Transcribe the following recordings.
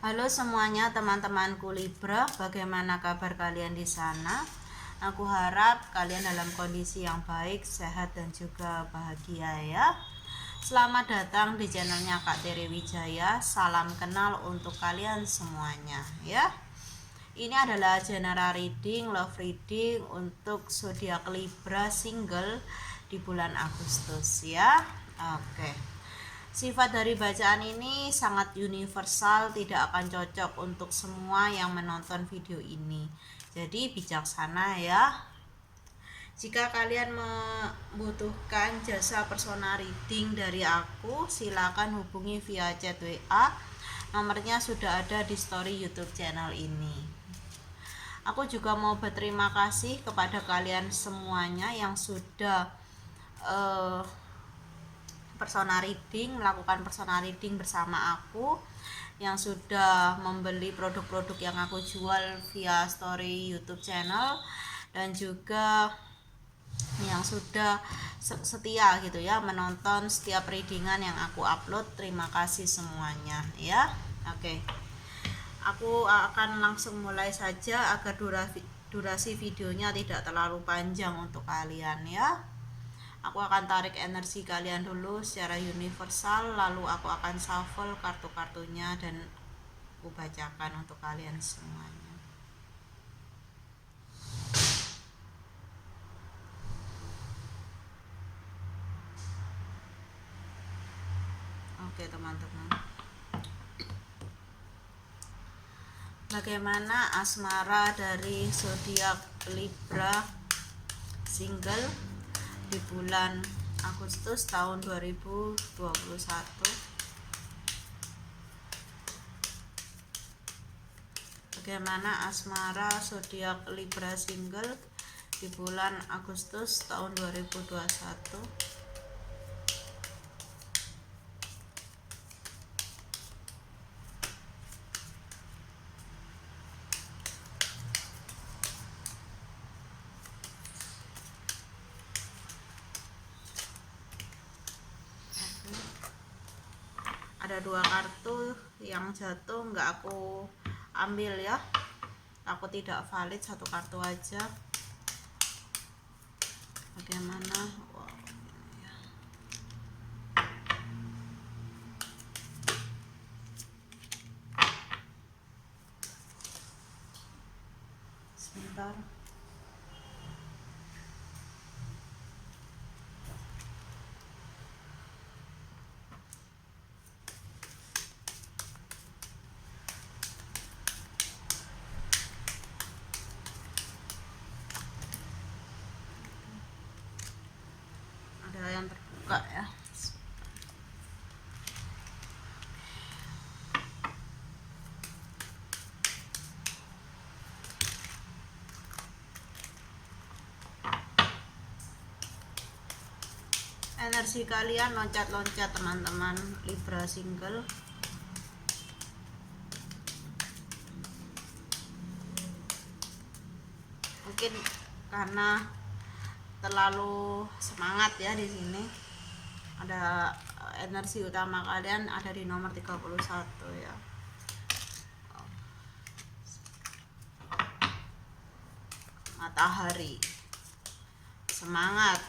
Halo semuanya teman-temanku Libra, bagaimana kabar kalian di sana? Aku harap kalian dalam kondisi yang baik, sehat dan juga bahagia ya. Selamat datang di channelnya Kak Tere Wijaya. Salam kenal untuk kalian semuanya ya. Ini adalah general reading, love reading untuk zodiak Libra single di bulan Agustus ya. Oke. Sifat dari bacaan ini sangat universal, tidak akan cocok untuk semua yang menonton video ini. Jadi bijaksana ya. Jika kalian membutuhkan jasa personal reading dari aku, silakan hubungi via chat WA. Nomornya sudah ada di story YouTube channel ini. Aku juga mau berterima kasih kepada kalian semuanya yang sudah melakukan personal reading bersama aku, yang sudah membeli produk-produk yang aku jual via story YouTube channel, dan juga yang sudah setia gitu ya menonton setiap readingan yang aku upload. Terima kasih semuanya ya. Oke. Aku akan langsung mulai saja agar durasi videonya tidak terlalu panjang untuk kalian ya. Aku akan tarik energi kalian dulu secara universal, lalu aku akan shuffle kartu-kartunya dan aku bacakan untuk kalian semuanya. Oke teman-teman, bagaimana asmara dari zodiak Libra single di bulan Agustus tahun 2021? Bagaimana asmara zodiak Libra single di bulan Agustus tahun 2021? Ada dua kartu yang jatuh, nggak aku ambil ya, aku tidak valid, satu kartu aja. Bagaimana? Wow, ini ya. Sebentar. Ada yang terbuka ya. Energi kalian loncat-loncat teman-teman Libra single. Mungkin karena terlalu semangat ya di sini. Ada energi utama kalian ada di nomor 31 ya. Matahari. Semangat.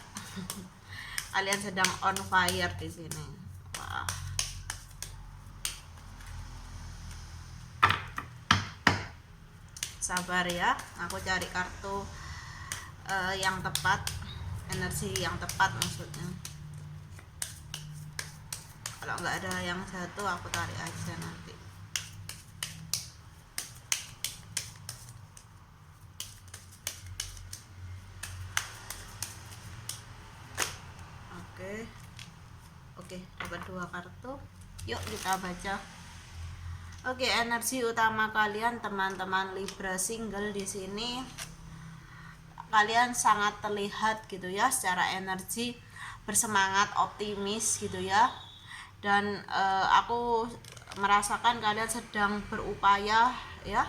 Kalian sedang on fire di sini. Wah. Sabar ya, aku cari kartu yang tepat, energi yang tepat maksudnya. Kalau nggak ada yang jatuh aku tarik aja nanti. Oke, dapat dua kartu. Yuk kita baca. Oke, energi utama kalian teman-teman Libra single di sini, kalian sangat terlihat gitu ya secara energi bersemangat, optimis gitu ya. Dan aku merasakan kalian sedang berupaya ya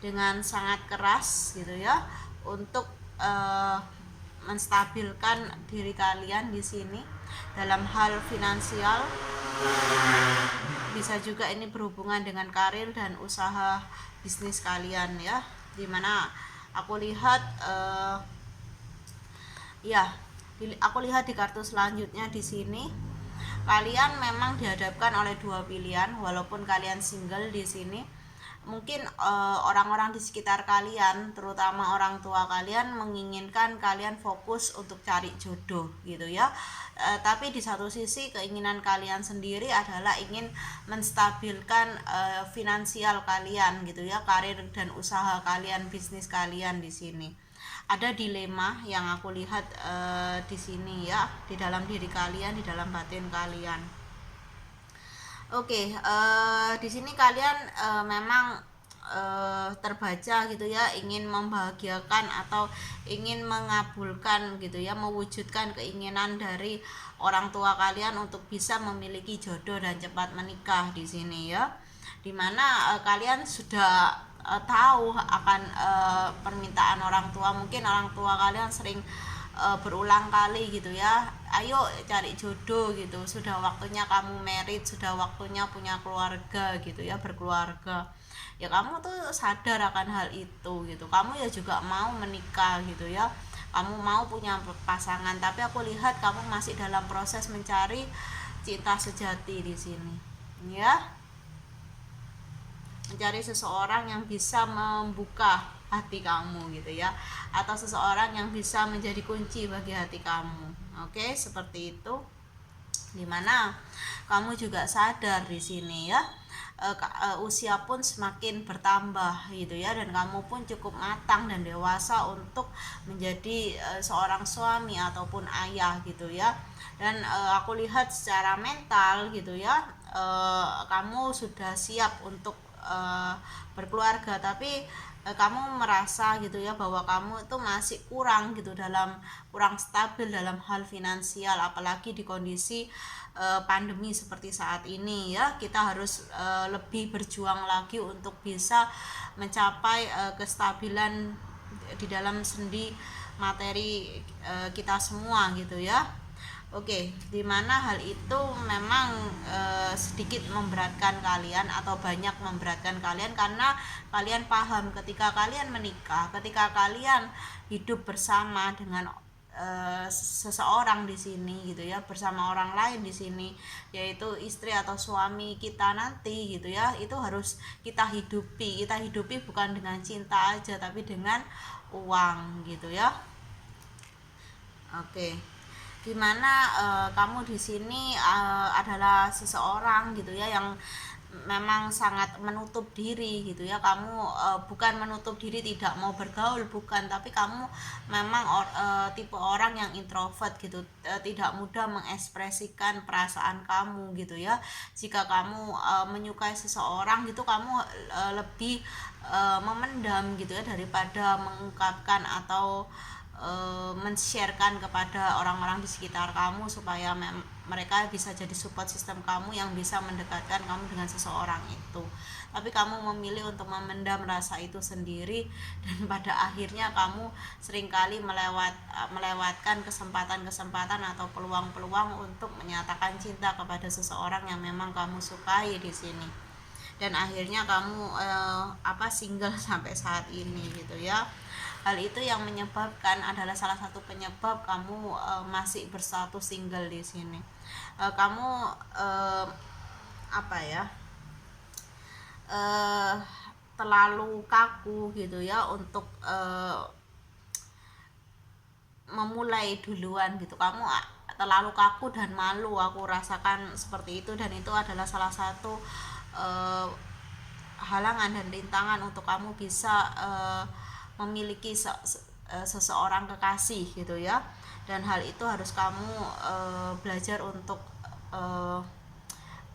dengan sangat keras gitu ya untuk menstabilkan diri kalian di sini. dalam hal finansial. Bisa juga ini berhubungan dengan karir dan usaha bisnis kalian ya, dimana aku lihat aku lihat di kartu selanjutnya di sini kalian memang dihadapkan oleh dua pilihan. Walaupun kalian single di sini, mungkin orang-orang di sekitar kalian, terutama orang tua kalian, menginginkan kalian fokus untuk cari jodoh gitu ya. Tapi di satu sisi keinginan kalian sendiri adalah ingin menstabilkan finansial kalian gitu ya, karir dan usaha kalian, bisnis kalian di sini. Ada dilema yang aku lihat di sini ya, di dalam diri kalian, di dalam batin kalian. Oke, di sini kalian memang terbaca gitu ya, ingin membahagiakan atau ingin mengabulkan gitu ya, mewujudkan keinginan dari orang tua kalian untuk bisa memiliki jodoh dan cepat menikah di sini ya, dimana kalian sudah tahu akan permintaan orang tua. Mungkin orang tua kalian sering berulang kali gitu ya, ayo cari jodoh gitu, sudah waktunya kamu merit, sudah waktunya punya keluarga gitu ya, berkeluarga ya. Kamu tuh sadar akan hal itu gitu, kamu ya juga mau menikah gitu ya, kamu mau punya pasangan, tapi aku lihat kamu masih dalam proses mencari cinta sejati di sini ya, mencari seseorang yang bisa membuka hati kamu gitu ya, atau seseorang yang bisa menjadi kunci bagi hati kamu. Oke, seperti itu, dimana kamu juga sadar di sini ya, usia pun semakin bertambah gitu ya, dan kamu pun cukup matang dan dewasa untuk menjadi seorang suami ataupun ayah gitu ya. Dan aku lihat secara mental gitu ya, kamu sudah siap untuk berkeluarga, tapi kamu merasa gitu ya bahwa kamu itu masih kurang gitu, kurang stabil dalam hal finansial, apalagi di kondisi pandemi seperti saat ini ya. Kita harus lebih berjuang lagi untuk bisa mencapai kestabilan di dalam sendi materi kita semua gitu ya. Oke, dimana hal itu memang sedikit memberatkan kalian atau banyak memberatkan kalian, karena kalian paham ketika kalian menikah, ketika kalian hidup bersama dengan seseorang di sini gitu ya, bersama orang lain di sini, yaitu istri atau suami kita nanti gitu ya, itu harus kita hidupi. Kita hidupi bukan dengan cinta aja, tapi dengan uang gitu ya. Oke, dimana kamu di sini adalah seseorang gitu ya yang memang sangat menutup diri gitu ya. Kamu bukan menutup diri tidak mau bergaul, bukan, tapi kamu memang tipe orang yang introvert gitu, tidak mudah mengekspresikan perasaan kamu gitu ya. Jika kamu menyukai seseorang gitu, kamu lebih memendam gitu ya, daripada mengungkapkan atau men-sharekan kepada orang-orang di sekitar kamu, supaya mereka bisa jadi support system kamu yang bisa mendekatkan kamu dengan seseorang itu. Tapi kamu memilih untuk memendam rasa itu sendiri, dan pada akhirnya kamu seringkali melewatkan kesempatan-kesempatan atau peluang-peluang untuk menyatakan cinta kepada seseorang yang memang kamu sukai di sini. Dan akhirnya kamu single sampai saat ini gitu ya. Hal itu yang menyebabkan, adalah salah satu penyebab kamu masih berstatus single di sini. Kamu terlalu kaku gitu ya untuk memulai duluan gitu. Kamu terlalu kaku dan malu, aku rasakan seperti itu, dan itu adalah salah satu halangan dan rintangan untuk kamu bisa memiliki seseorang kekasih gitu ya. Dan hal itu harus kamu belajar untuk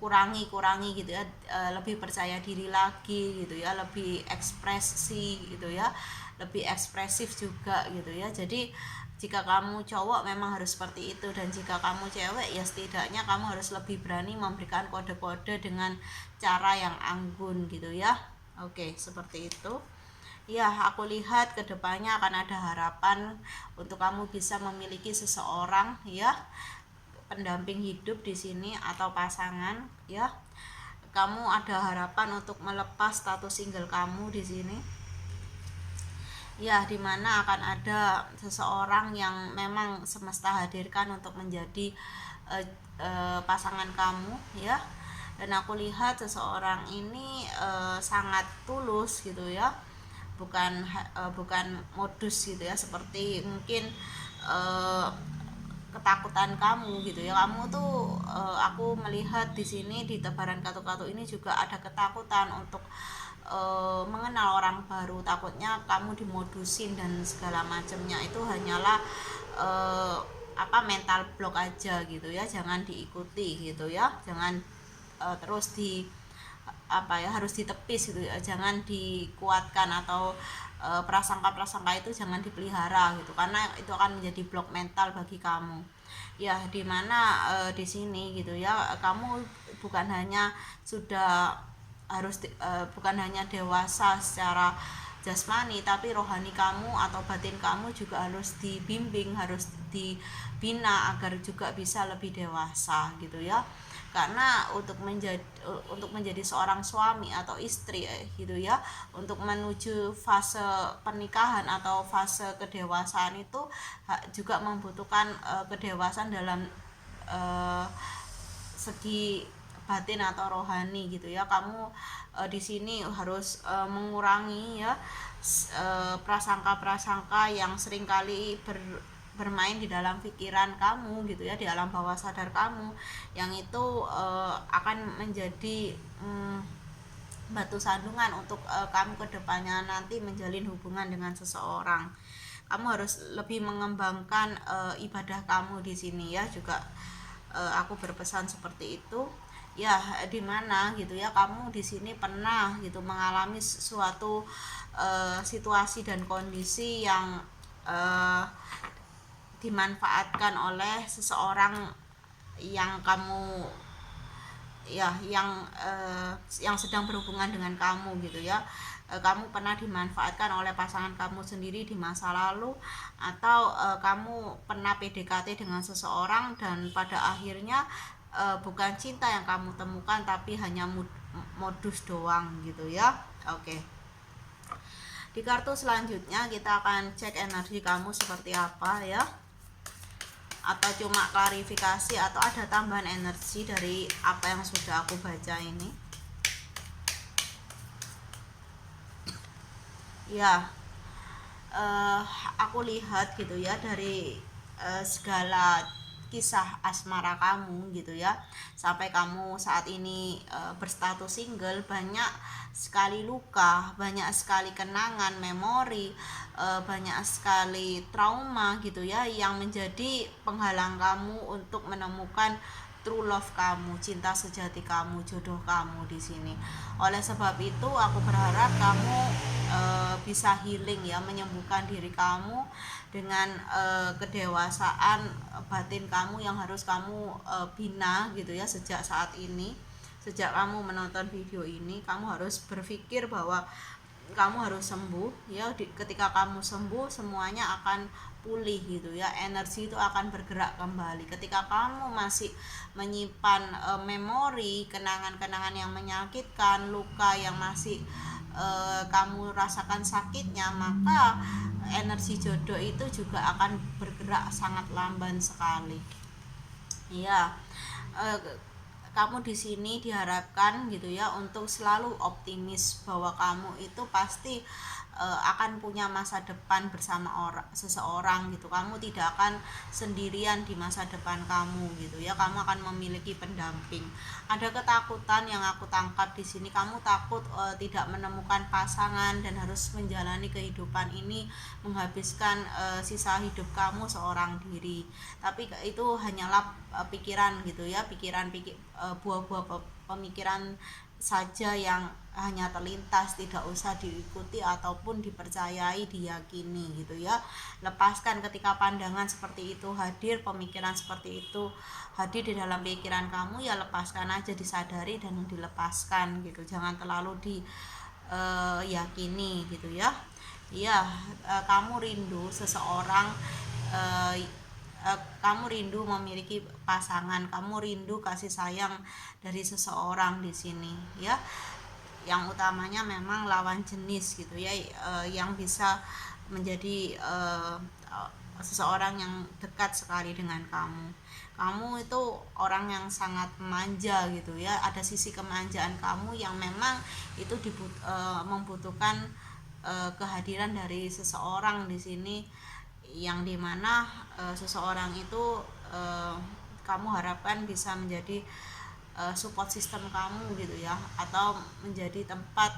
kurangi gitu ya, lebih percaya diri lagi gitu ya, lebih ekspresi gitu ya, lebih ekspresif juga gitu ya. Jadi jika kamu cowok memang harus seperti itu, dan jika kamu cewek ya setidaknya kamu harus lebih berani memberikan kode-kode dengan cara yang anggun gitu ya. Oke, seperti itu ya. Aku lihat kedepannya akan ada harapan untuk kamu bisa memiliki seseorang ya, pendamping hidup di sini atau pasangan ya. Kamu ada harapan untuk melepas status single kamu di sini. Ya, dimana akan ada seseorang yang memang semesta hadirkan untuk menjadi pasangan kamu ya. Dan aku lihat seseorang ini sangat tulus gitu ya, bukan modus gitu ya, seperti mungkin ketakutan kamu gitu ya. Kamu tuh aku melihat di sini di tebaran kartu-kartu ini juga ada ketakutan untuk mengenal orang baru, takutnya kamu dimodusin dan segala macamnya. Itu hanyalah mental block aja gitu ya, jangan diikuti gitu ya, jangan terus harus ditepis gitu ya, jangan dikuatkan, atau prasangka-prasangka itu jangan dipelihara gitu, karena itu akan menjadi blok mental bagi kamu ya. Dimana di sini gitu ya, kamu bukan hanya bukan hanya dewasa secara jasmani, tapi rohani kamu atau batin kamu juga harus dibimbing, harus dibina agar juga bisa lebih dewasa gitu ya. Karena untuk menjadi seorang suami atau istri gitu ya, untuk menuju fase pernikahan atau fase kedewasaan itu juga membutuhkan kedewasaan dalam segi batin atau rohani gitu ya. Kamu di sini harus mengurangi ya prasangka-prasangka yang seringkali bermain di dalam pikiran kamu gitu ya, di alam bawah sadar kamu, yang itu akan menjadi batu sandungan untuk kamu kedepannya nanti menjalin hubungan dengan seseorang. Kamu harus lebih mengembangkan ibadah kamu di sini ya juga. Aku berpesan seperti itu ya, dimana gitu ya, kamu di sini pernah gitu mengalami suatu situasi dan kondisi yang dimanfaatkan oleh seseorang yang kamu ya, yang sedang berhubungan dengan kamu gitu ya. Kamu pernah dimanfaatkan oleh pasangan kamu sendiri di masa lalu, atau kamu pernah PDKT dengan seseorang dan pada akhirnya bukan cinta yang kamu temukan, tapi hanya modus doang gitu ya. Oke. Di kartu selanjutnya kita akan cek energi kamu seperti apa ya, atau cuma klarifikasi atau ada tambahan energi dari apa yang sudah aku baca ini ya. Aku lihat gitu ya, dari segala kisah asmara kamu gitu ya, sampai kamu saat ini berstatus single, banyak sekali luka, banyak sekali kenangan, memori, banyak sekali trauma gitu ya, yang menjadi penghalang kamu untuk menemukan true love kamu, cinta sejati kamu, jodoh kamu di sini. Oleh sebab itu aku berharap kamu bisa healing ya, menyembuhkan diri kamu dengan kedewasaan batin kamu yang harus kamu bina gitu ya. Sejak saat ini, sejak kamu menonton video ini, kamu harus berpikir bahwa kamu harus sembuh ya. Ketika kamu sembuh, semuanya akan pulih gitu ya, energi itu akan bergerak kembali. Ketika kamu masih menyimpan memori, kenangan-kenangan yang menyakitkan, luka yang masih kamu rasakan sakitnya, maka energi jodoh itu juga akan bergerak sangat lamban sekali ya. Kamu di sini diharapkan gitu ya untuk selalu optimis bahwa kamu itu pasti akan punya masa depan bersama seseorang gitu. Kamu tidak akan sendirian di masa depan kamu gitu ya. Kamu akan memiliki pendamping. Ada ketakutan yang aku tangkap di sini. Kamu takut tidak menemukan pasangan dan harus menjalani kehidupan ini, menghabiskan sisa hidup kamu seorang diri. Tapi itu hanyalah pikiran gitu ya, buah-buah pemikiran saja yang hanya terlintas, tidak usah diikuti ataupun dipercayai, diyakini gitu ya. Lepaskan ketika pandangan seperti itu hadir, pemikiran seperti itu hadir di dalam pikiran kamu ya, lepaskan aja, disadari dan dilepaskan gitu. Jangan terlalu diyakini gitu ya. Ya, kamu rindu seseorang kamu rindu memiliki pasangan, kamu rindu kasih sayang dari seseorang di sini ya. Yang utamanya memang lawan jenis gitu ya, yang bisa menjadi seseorang yang dekat sekali dengan kamu. Kamu itu orang yang sangat manja gitu ya, ada sisi kemanjaan kamu yang memang itu membutuhkan kehadiran dari seseorang di sini, yang dimana seseorang itu kamu harapkan bisa menjadi support system kamu gitu ya, atau menjadi tempat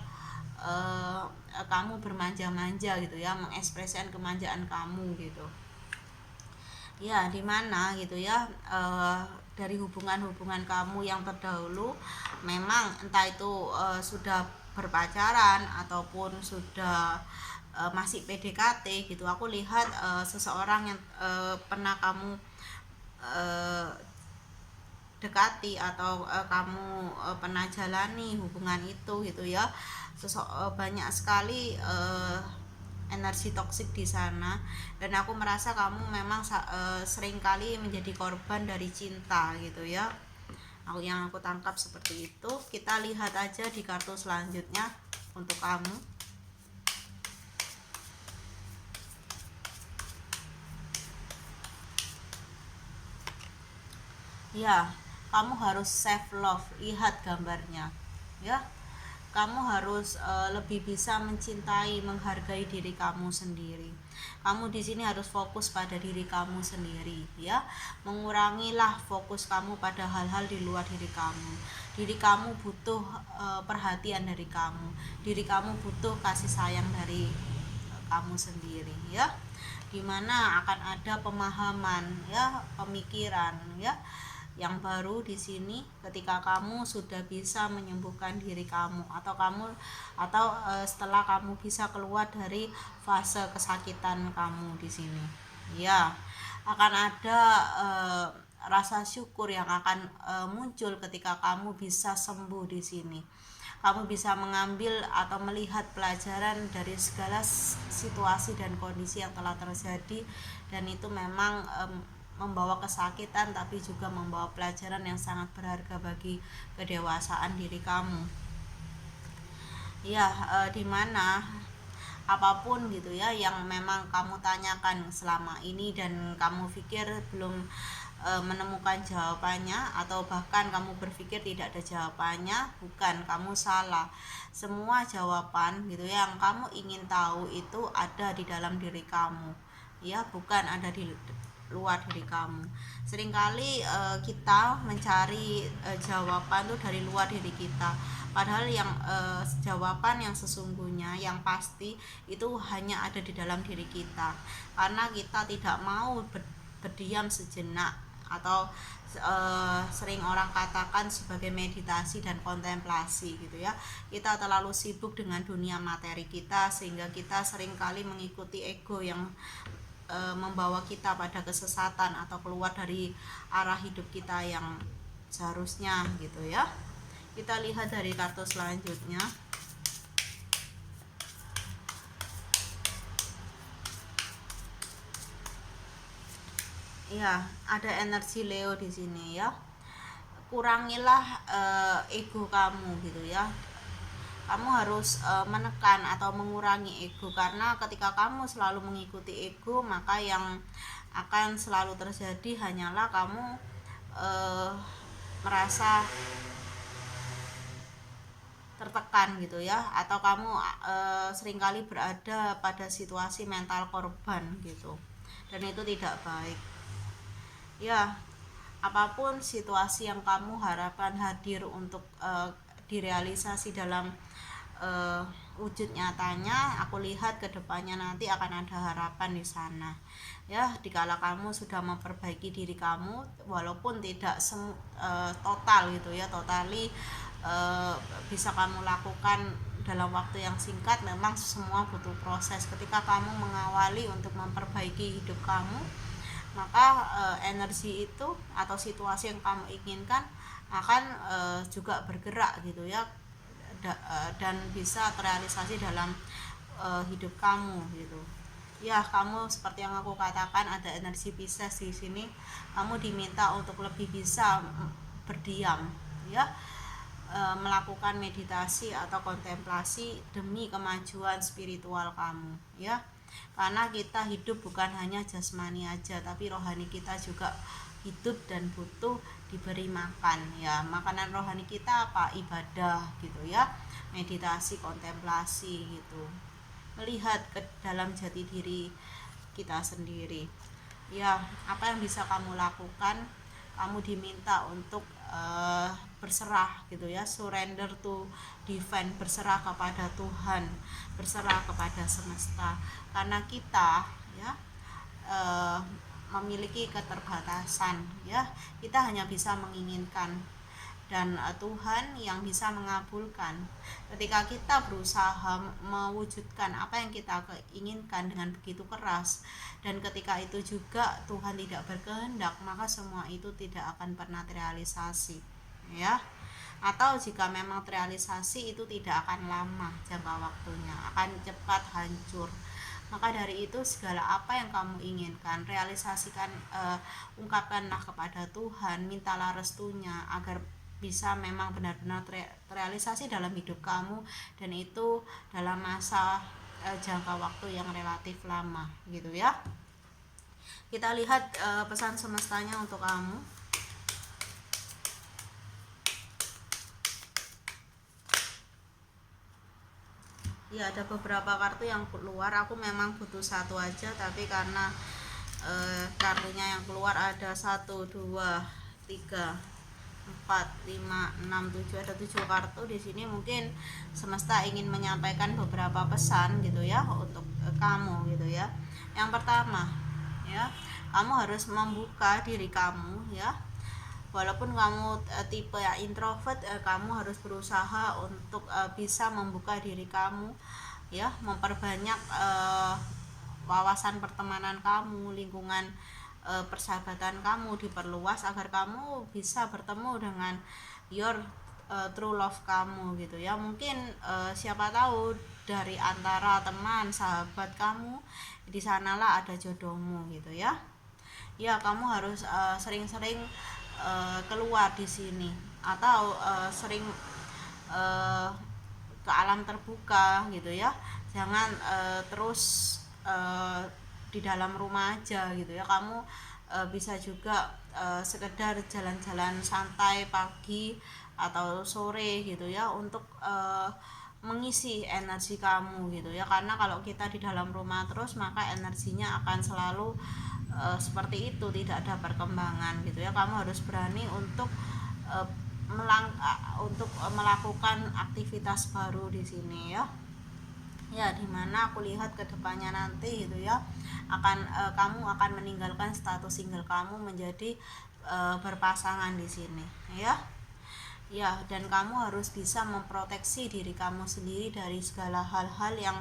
kamu bermanja-manja gitu ya, mengekspresikan kemanjaan kamu gitu ya, dimana gitu ya, dari hubungan-hubungan kamu yang terdahulu memang entah itu sudah berpacaran ataupun sudah masih PDKT gitu, aku lihat seseorang yang pernah kamu dekati atau kamu pernah jalani hubungan itu gitu ya, banyak sekali energi toksik di sana, dan aku merasa kamu memang seringkali menjadi korban dari cinta gitu ya. Yang aku tangkap seperti itu. Kita lihat aja di kartu selanjutnya untuk kamu. Ya, kamu harus self love, lihat gambarnya ya. Kamu harus lebih bisa mencintai, menghargai diri kamu sendiri. Kamu di sini harus fokus pada diri kamu sendiri ya. Mengurangilah fokus kamu pada hal-hal di luar diri kamu. Diri kamu butuh perhatian dari kamu. Diri kamu butuh kasih sayang dari kamu sendiri ya. Dimana akan ada pemahaman ya, pemikiran ya yang baru di sini ketika kamu sudah bisa menyembuhkan diri kamu, atau setelah kamu bisa keluar dari fase kesakitan kamu di sini ya. Akan ada rasa syukur yang akan muncul ketika kamu bisa sembuh di sini. Kamu bisa mengambil atau melihat pelajaran dari segala situasi dan kondisi yang telah terjadi, dan itu memang membawa kesakitan tapi juga membawa pelajaran yang sangat berharga bagi kedewasaan diri kamu ya. Dimana apapun gitu ya yang memang kamu tanyakan selama ini dan kamu pikir belum menemukan jawabannya, atau bahkan kamu berpikir tidak ada jawabannya, bukan, kamu salah. Semua jawaban gitu ya yang kamu ingin tahu itu ada di dalam diri kamu ya, bukan ada di luar diri kamu. Seringkali kita mencari jawaban tuh dari luar diri kita, padahal yang jawaban yang sesungguhnya yang pasti itu hanya ada di dalam diri kita, karena kita tidak mau berdiam sejenak, atau sering orang katakan sebagai meditasi dan kontemplasi gitu ya. Kita terlalu sibuk dengan dunia materi kita sehingga kita seringkali mengikuti ego yang membawa kita pada kesesatan atau keluar dari arah hidup kita yang seharusnya gitu ya. Kita lihat dari kartu selanjutnya. Ya, ada energi Leo di sini ya. Kurangilah ego kamu gitu ya. Kamu harus menekan atau mengurangi ego, karena ketika kamu selalu mengikuti ego, maka yang akan selalu terjadi hanyalah kamu merasa tertekan gitu ya, atau kamu seringkali berada pada situasi mental korban gitu, dan itu tidak baik ya. Apapun situasi yang kamu harapkan hadir untuk direalisasi dalam wujud nyatanya, aku lihat kedepannya nanti akan ada harapan di sana ya. Dikala kamu sudah memperbaiki diri kamu, walaupun tidak total gitu ya, totally bisa kamu lakukan dalam waktu yang singkat, memang semua butuh proses. Ketika kamu mengawali untuk memperbaiki hidup kamu, maka energi itu atau situasi yang kamu inginkan akan juga bergerak gitu ya, dan bisa terrealisasi dalam hidup kamu gitu. Ya, kamu seperti yang aku katakan ada energi Pisces di sini. Kamu diminta untuk lebih bisa berdiam, ya, melakukan meditasi atau kontemplasi demi kemajuan spiritual kamu, ya. Karena kita hidup bukan hanya jasmani aja, tapi rohani kita juga hidup dan butuh diberi makan, ya. Makanan rohani kita apa? Ibadah gitu ya, meditasi, kontemplasi gitu, melihat ke dalam jati diri kita sendiri. Ya, apa yang bisa kamu lakukan? Kamu diminta untuk berserah gitu ya, surrender to divine, berserah kepada Tuhan, berserah kepada semesta. Karena kita, ya, uh, memiliki keterbatasan, ya. Kita hanya bisa menginginkan, dan Tuhan yang bisa mengabulkan. Ketika kita berusaha mewujudkan apa yang kita inginkan dengan begitu keras, dan ketika itu juga Tuhan tidak berkehendak, maka semua itu tidak akan pernah terrealisasi, ya. Atau jika memang terrealisasi, itu tidak akan lama jangka waktunya, akan cepat hancur. Maka dari itu, segala apa yang kamu inginkan, realisasikan, ungkapkanlah kepada Tuhan, mintalah restunya agar bisa memang benar-benar terrealisasi dalam hidup kamu, dan itu dalam masa jangka waktu yang relatif lama gitu ya. Kita lihat pesan semestanya untuk kamu. Ya, ada beberapa kartu yang keluar. Aku memang butuh satu aja, tapi karena kartunya yang keluar ada 1, 2, 3, 4, 5, 6, 7, ada 7 kartu di sini. Mungkin semesta ingin menyampaikan beberapa pesan gitu ya untuk kamu gitu ya. Yang pertama, ya, kamu harus membuka diri kamu, ya. Walaupun kamu tipe yang introvert, kamu harus berusaha untuk bisa membuka diri kamu, ya, memperbanyak wawasan pertemanan kamu, lingkungan persahabatan kamu diperluas agar kamu bisa bertemu dengan your true love kamu gitu ya. Mungkin siapa tahu dari antara teman sahabat kamu di sanalah ada jodohmu gitu ya. Ya, kamu harus sering-sering keluar di sini, atau sering ke alam terbuka gitu ya. Jangan terus di dalam rumah aja gitu ya. Kamu bisa juga sekedar jalan-jalan santai pagi atau sore gitu ya, untuk mengisi energi kamu gitu ya. Karena kalau kita di dalam rumah terus, maka energinya akan selalu seperti itu, tidak ada perkembangan gitu ya. Kamu harus berani untuk melakukan aktivitas baru di sini ya. Ya, dimana aku lihat ke depannya nanti gitu ya, kamu akan meninggalkan status single kamu menjadi berpasangan di sini ya. Ya, dan kamu harus bisa memproteksi diri kamu sendiri dari segala hal-hal yang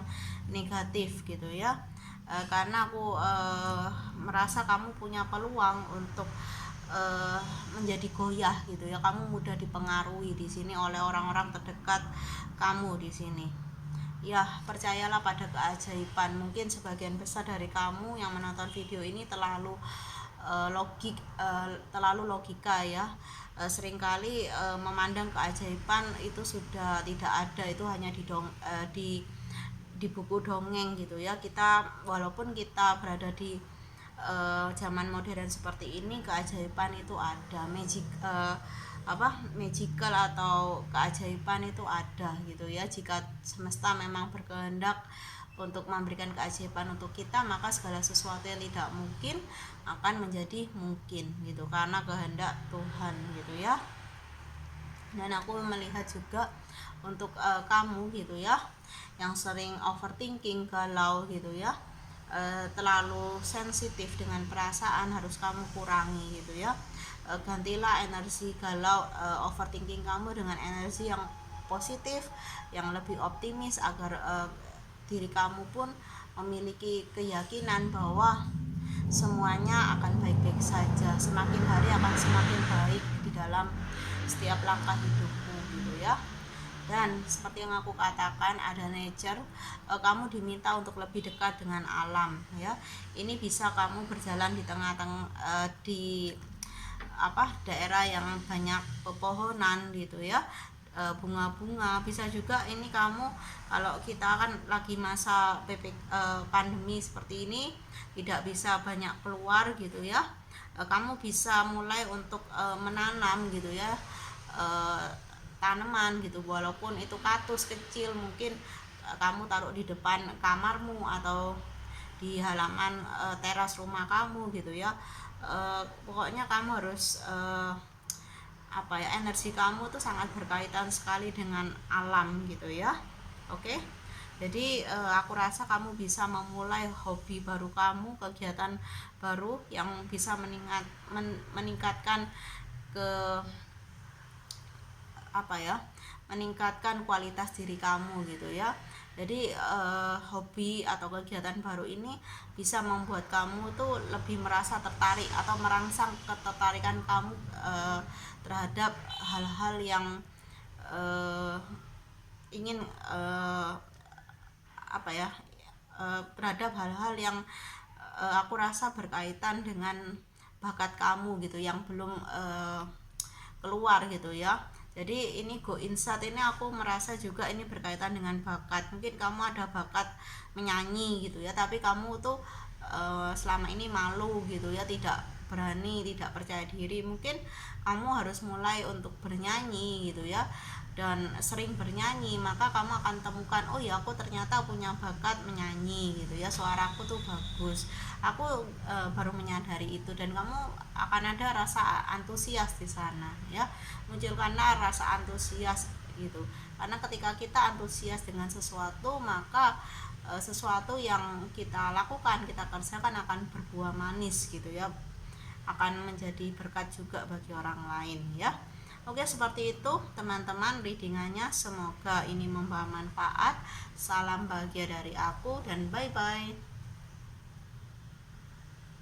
negatif gitu ya. Karena aku merasa kamu punya peluang untuk menjadi goyah gitu ya. Kamu mudah dipengaruhi di sini oleh orang-orang terdekat kamu di sini. Ya, percayalah pada keajaiban. Mungkin sebagian besar dari kamu yang menonton video ini terlalu logika ya. Seringkali memandang keajaiban itu sudah tidak ada, itu hanya di buku dongeng gitu ya. Kita, walaupun kita berada di zaman modern seperti ini, keajaiban itu ada, magical atau keajaiban itu ada gitu ya. Jika semesta memang berkehendak untuk memberikan keajaiban untuk kita, maka segala sesuatu yang tidak mungkin akan menjadi mungkin gitu, karena kehendak Tuhan gitu ya. Dan aku melihat juga untuk kamu gitu ya, yang sering overthinking, galau gitu ya, terlalu sensitif dengan perasaan, harus kamu kurangi gitu ya. Gantilah energi galau, overthinking kamu dengan energi yang positif, yang lebih optimis, agar diri kamu pun memiliki keyakinan bahwa semuanya akan baik-baik saja. Semakin hari akan semakin baik di dalam setiap langkah hidupmu gitu ya. Dan seperti yang aku katakan, ada nature, kamu diminta untuk lebih dekat dengan alam ya. Ini bisa kamu berjalan di tengah-tengah di daerah yang banyak pepohonan gitu ya, bunga-bunga. Bisa juga ini kamu, kalau kita kan lagi masa pandemi seperti ini, tidak bisa banyak keluar gitu ya, kamu bisa mulai untuk menanam gitu ya, tanaman gitu, walaupun itu kaktus kecil, mungkin kamu taruh di depan kamarmu atau di halaman teras rumah kamu gitu ya. Pokoknya kamu harus energi kamu tuh sangat berkaitan sekali dengan alam gitu ya. Oke. Jadi aku rasa kamu bisa memulai hobi baru kamu, kegiatan baru yang bisa meningkatkan ke meningkatkan kualitas diri kamu gitu ya. Jadi hobi atau kegiatan baru ini bisa membuat kamu tuh lebih merasa tertarik atau merangsang ketertarikan kamu terhadap hal-hal yang ingin terhadap hal-hal yang aku rasa berkaitan dengan bakat kamu gitu, yang belum keluar gitu ya. Jadi ini Go Inside ini aku merasa juga ini berkaitan dengan bakat. Mungkin kamu ada bakat menyanyi gitu ya, tapi kamu tuh selama ini malu gitu ya, tidak berani, tidak percaya diri. Mungkin kamu harus mulai untuk bernyanyi gitu ya, dan sering bernyanyi, maka kamu akan temukan, oh ya, aku ternyata punya bakat menyanyi gitu ya, suaraku tuh bagus. Aku baru menyadari itu, dan kamu akan ada rasa antusias di sana ya, munculkanlah rasa antusias gitu. Karena ketika kita antusias dengan sesuatu, maka sesuatu yang kita lakukan, kita kerjakan akan berbuah manis gitu ya, akan menjadi berkat juga bagi orang lain ya. Oke, seperti itu teman-teman readingannya, semoga ini membawa manfaat. Salam bahagia dari aku, dan bye bye.